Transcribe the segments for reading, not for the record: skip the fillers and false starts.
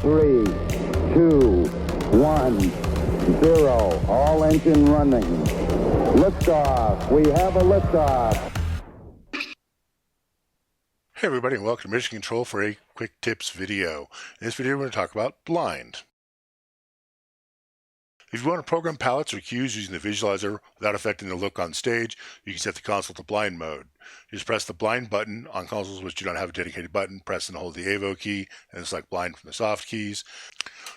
3, 2, 1, 0. All engine running. Liftoff. We have a liftoff. Hey everybody, and welcome to Mission Control for a quick tips video. In this video we're going to talk about blind. If you want to program palettes or cues using the visualizer without affecting the look on stage, you can set the console to blind mode. You just press the blind button on consoles which do not have a dedicated button, press and hold the Avo key, and select blind from the soft keys.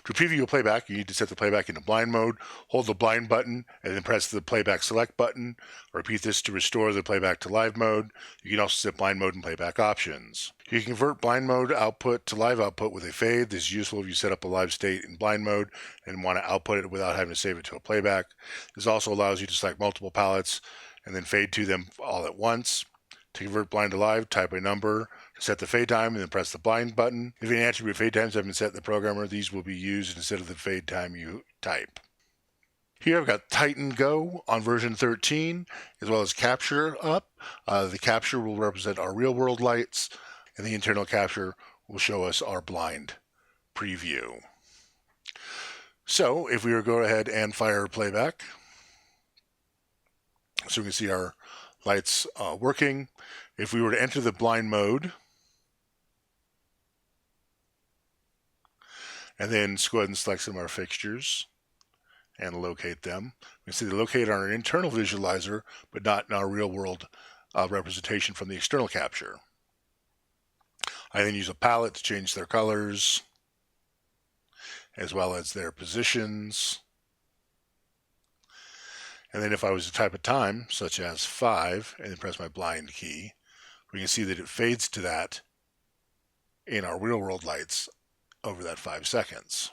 To preview a playback, you need to set the playback into blind mode, hold the blind button, and then press the playback select button. Repeat this to restore the playback to live mode. You can also set blind mode and playback options. You can convert blind mode output to live output with a fade. This is useful if you set up a live state in blind mode and want to output it without having to save it to a playback. This also allows you to select multiple palettes and then fade to them all at once. To convert blind to live, type a number to set the fade time and then press the blind button. If any attribute fade times have been set in the programmer, these will be used instead of the fade time you type. Here I've got Titan Go on version 13, as well as Capture up. The capture will represent our real world lights, and the internal capture will show us our blind preview. So if we were to go ahead and fire playback, so we can see our lights working. If we were to enter the blind mode, and then go ahead and select some of our fixtures and locate them, we can see they're located on our internal visualizer, but not in our real world representation from the external capture. I then use a palette to change their colors, as well as their positions. And then if I was to type a time, such as 5, and then press my blind key, we can see that it fades to that in our real world lights over that 5 seconds.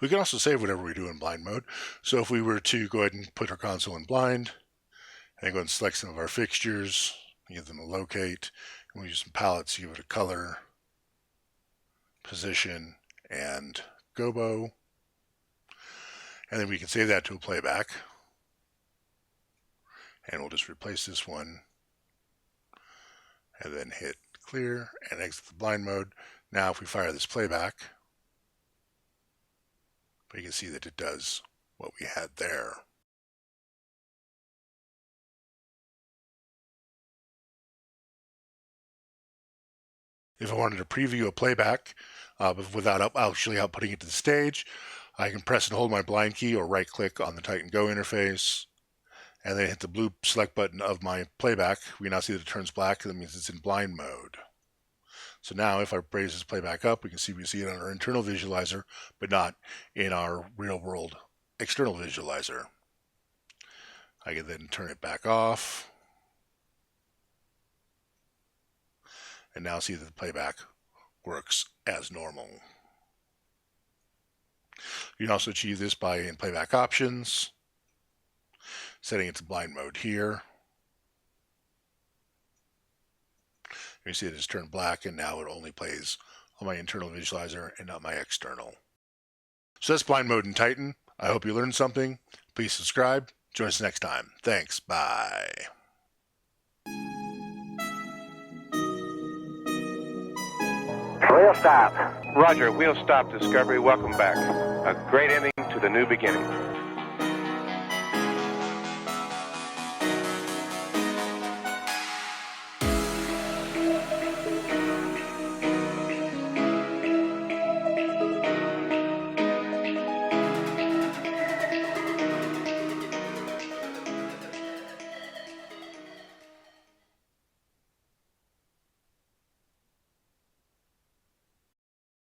We can also save whatever we do in blind mode. So if we were to go ahead and put our console in blind, and go ahead and select some of our fixtures, give them a locate, and we use some palettes to give it a color, position, and gobo. And then we can save that to a playback. And we'll just replace this one. And then hit clear and exit the blind mode. Now if we fire this playback, we can see that it does what we had there. If I wanted to preview a playback without actually outputting it to the stage, I can press and hold my blind key or right click on the Titan Go interface and then hit the blue select button of my playback. We now see that it turns black, and that means it's in blind mode. So now if I raise this playback up, we see it on our internal visualizer, but not in our real world external visualizer. I can then turn it back off. And now see that the playback works as normal. You can also achieve this by in playback options, setting it to blind mode here. You see it has turned black, and now it only plays on my internal visualizer and not my external. So that's blind mode in Titan. I hope you learned something. Please subscribe. Join us next time. Thanks. Bye. Wheel stop. Roger, wheel stop, Discovery. Welcome back. A great ending to the new beginning.